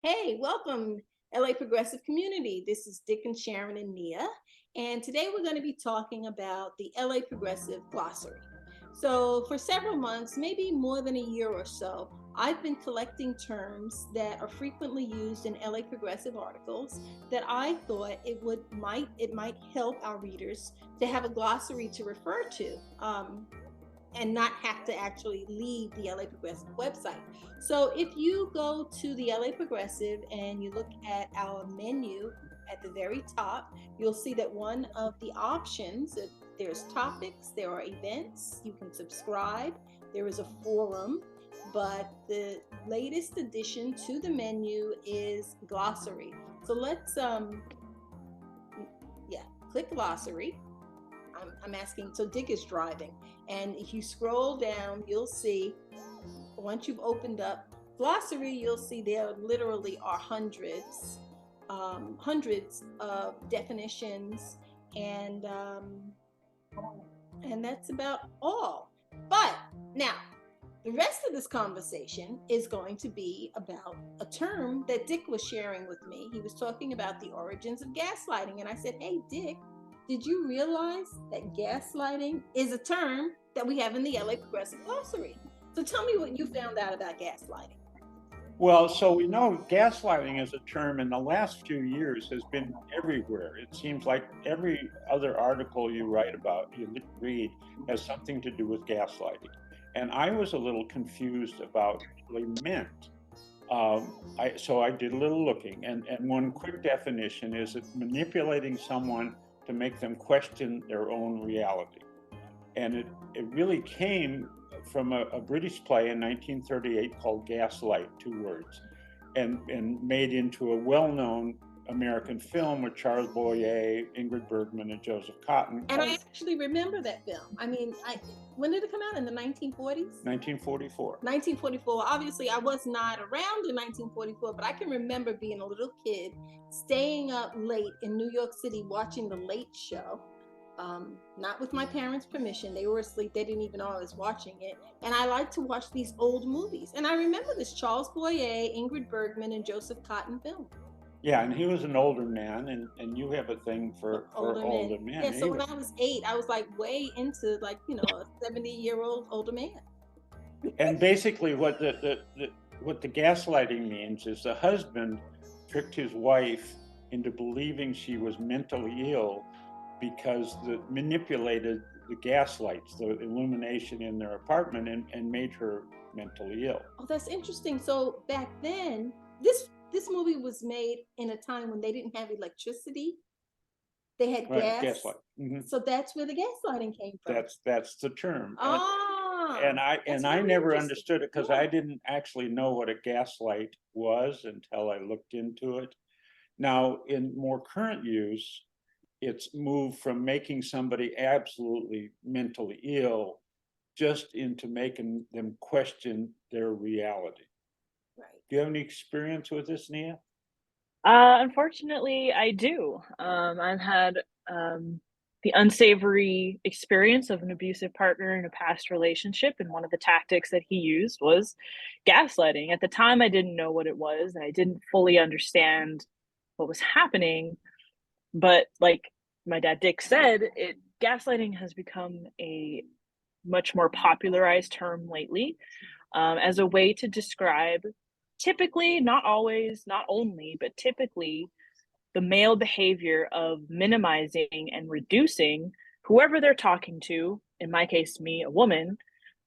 Hey, welcome, LA Progressive Community. This is Dick and Sharon and Nia. And today we're going to be talking about the LA Progressive Glossary. So, for several months, maybe more than a year or so, I've been collecting terms that are frequently used in LA Progressive articles that I thought it might help our readers to have a glossary to refer to. And not have to actually leave the LA Progressive website. So if you go to the LA Progressive and you look at our menu at the very top, you'll see that one of the options, there's topics, there are events, you can subscribe, there is a forum, but the latest addition to the menu is glossary. So let's click glossary. I'm asking, so Dick is driving, and if you scroll down, you'll see, once you've opened up glossary, you'll see there literally are hundreds of definitions, and that's about all. But now, the rest of this conversation is going to be about a term that Dick was sharing with me. He was talking about the origins of gaslighting, and I said, hey, Dick, did you realize that gaslighting is a term that we have in the LA Progressive Glossary? So tell me what you found out about gaslighting. Well, so we know gaslighting as a term in the last few years has been everywhere. It seems like every other article you write about, you read, has something to do with gaslighting. And I was a little confused about what it meant. So I did a little looking, and one quick definition is that manipulating someone to make them question their own reality. And it really came from a British play in 1938 called Gaslight, 2 words, and made into a well-known American film with Charles Boyer, Ingrid Bergman, and Joseph Cotten. And I actually remember that film. I mean, when did it come out? In the 1940s? 1944. 1944. Obviously, I was not around in 1944, but I can remember being a little kid, staying up late in New York City watching The Late Show. Not with my parents' permission. They were asleep. They didn't even know I was watching it. And I like to watch these old movies. And I remember this Charles Boyer, Ingrid Bergman, and Joseph Cotten film. Yeah, and he was an older man, and you have a thing for older men. Yeah, so when I was 8, I was like way into a 70-year-old older man. And basically what the gaslighting means is the husband tricked his wife into believing she was mentally ill because manipulated the gas lights, the illumination in their apartment, and made her mentally ill. Oh, that's interesting. So back then, this movie was made in a time when they didn't have electricity. They had gaslight. Mm-hmm. So that's where the gaslighting came from. That's the term. And I never understood it because I didn't actually know what a gaslight was until I looked into it. Now, in more current use, it's moved from making somebody absolutely mentally ill just into making them question their reality. Right. Do you have any experience with this, Nia? Unfortunately, I do. I've had the unsavory experience of an abusive partner in a past relationship, and one of the tactics that he used was gaslighting. At the time, I didn't know what it was, and I didn't fully understand what was happening. But like my dad Dick said, gaslighting has become a much more popularized term lately, as a way to describe, typically, not always, not only, but typically, the male behavior of minimizing and reducing whoever they're talking to, in my case, me, a woman,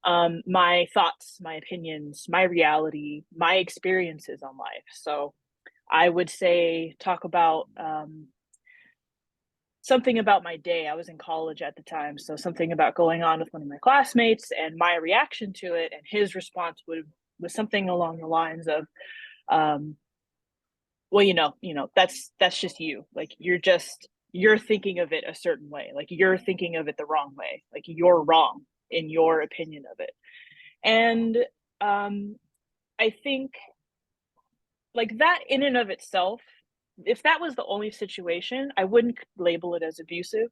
my thoughts, my opinions, my reality, my experiences on life. So I would say, talk about something about my day. I was in college at the time, so something about going on with one of my classmates and my reaction to it, and his response was something along the lines of, well, that's just you. Like you're thinking of it a certain way. Like you're thinking of it the wrong way. Like you're wrong in your opinion of it. And I think like that in and of itself, if that was the only situation, I wouldn't label it as abusive.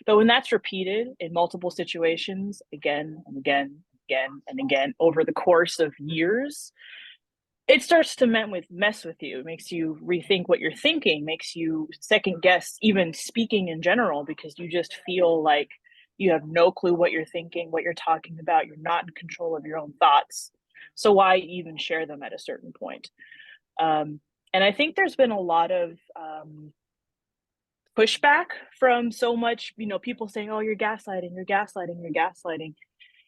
But when that's repeated in multiple situations, again and again, again and again, over the course of years, it starts to mess with you. It makes you rethink what you're thinking, makes you second guess even speaking in general, because you just feel like you have no clue what you're thinking, what you're talking about. You're not in control of your own thoughts. So why even share them at a certain point? And I think there's been a lot of pushback from so much, people saying, oh, you're gaslighting, you're gaslighting, you're gaslighting.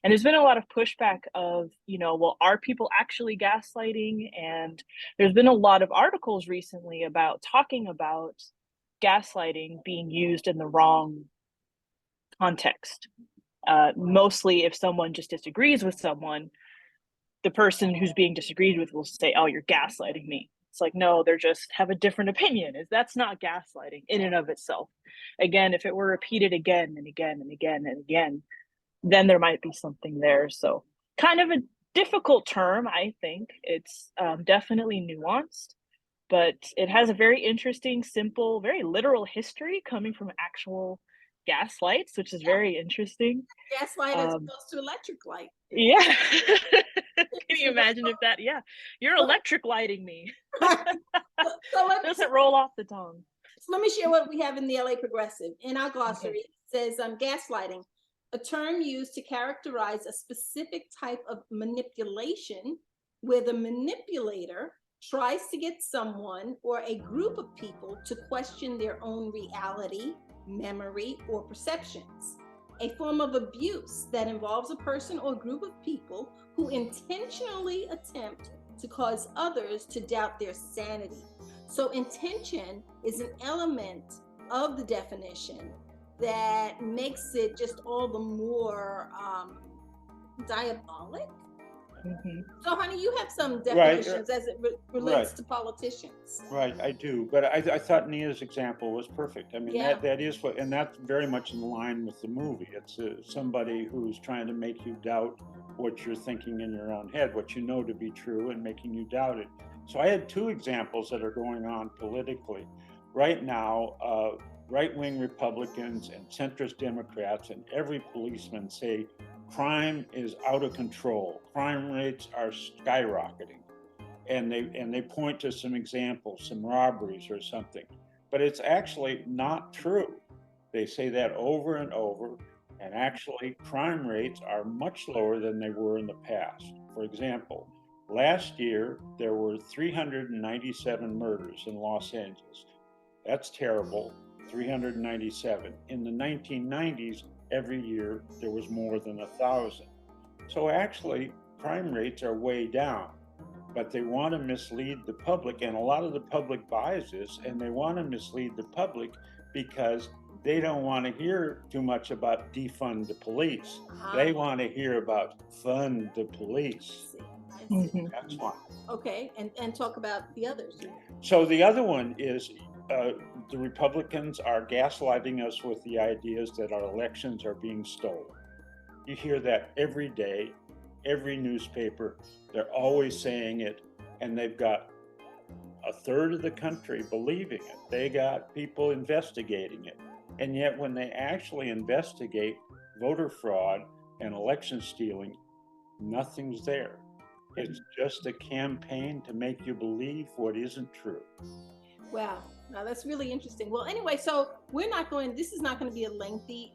And there's been a lot of pushback of, well, are people actually gaslighting? And there's been a lot of articles recently about talking about gaslighting being used in the wrong context. Mostly if someone just disagrees with someone, the person who's being disagreed with will say, oh, you're gaslighting me. It's like, no, they're just have a different opinion. That's not gaslighting in and of itself. Again, if it were repeated again and again and again and again, then there might be something there. So kind of a difficult term, I think. It's definitely nuanced, but it has a very interesting, simple, very literal history coming from actual gas lights, which is very interesting. Gaslight as opposed to electric light. Yeah. Can you imagine if that, you're electric lighting me. Doesn't roll off the tongue. So let me share what we have in the LA Progressive. In our glossary, it says gaslighting, a term used to characterize a specific type of manipulation where the manipulator tries to get someone or a group of people to question their own reality, memory, or perceptions. A form of abuse that involves a person or group of people who intentionally attempt to cause others to doubt their sanity. So intention is an element of the definition that makes it just all the more diabolic. Mm-hmm. So, honey, you have some definitions as it relates to politicians. Right, I do. But I thought Nia's example was perfect. I mean, that is what, and that's very much in line with the movie. It's somebody who's trying to make you doubt what you're thinking in your own head, what you know to be true, and making you doubt it. So I had two examples that are going on politically. Right now, right-wing Republicans and centrist Democrats and every policeman say crime is out of control. Crime rates are skyrocketing. And they point to some examples, some robberies or something. But it's actually not true. They say that over and over. And actually, crime rates are much lower than they were in the past. For example, last year, there were 397 murders in Los Angeles. That's terrible, 397. In the 1990s, every year, there was more than 1,000. So actually, crime rates are way down. But they want to mislead the public, and a lot of the public buys this, and they want to mislead the public because they don't want to hear too much about defund the police. They want to hear about fund the police. Mm-hmm. That's one. Okay, and talk about the others. So the other one is the Republicans are gaslighting us with the ideas that our elections are being stolen. You hear that every day, every newspaper, they're always saying it, and they've got a third of the country believing it. They got people investigating it. And yet when they actually investigate voter fraud and election stealing, nothing's there. It's just a campaign to make you believe what isn't true. Wow. Now that's really interesting. Well, anyway, so this is not going to be a lengthy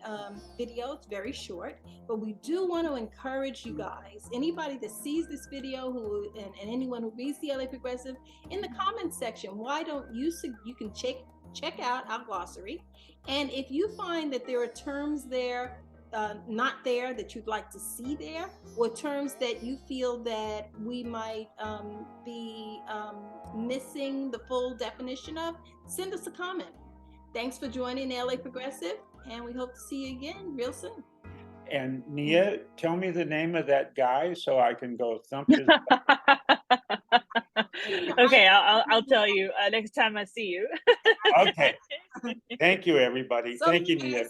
video. It's very short, but we do want to encourage you guys, anybody that sees this video and anyone who reads the LA Progressive, in the comments section, why don't you can check out our glossary. And if you find that there are terms there not there that you'd like to see there, or terms that you feel that we might be missing the full definition of, send us a comment. Thanks for joining LA Progressive, and we hope to see you again real soon. And Nia, tell me the name of that guy so I can go thump his Okay, I'll tell you next time I see you. Okay. Thank you, everybody. Thank you, Nia.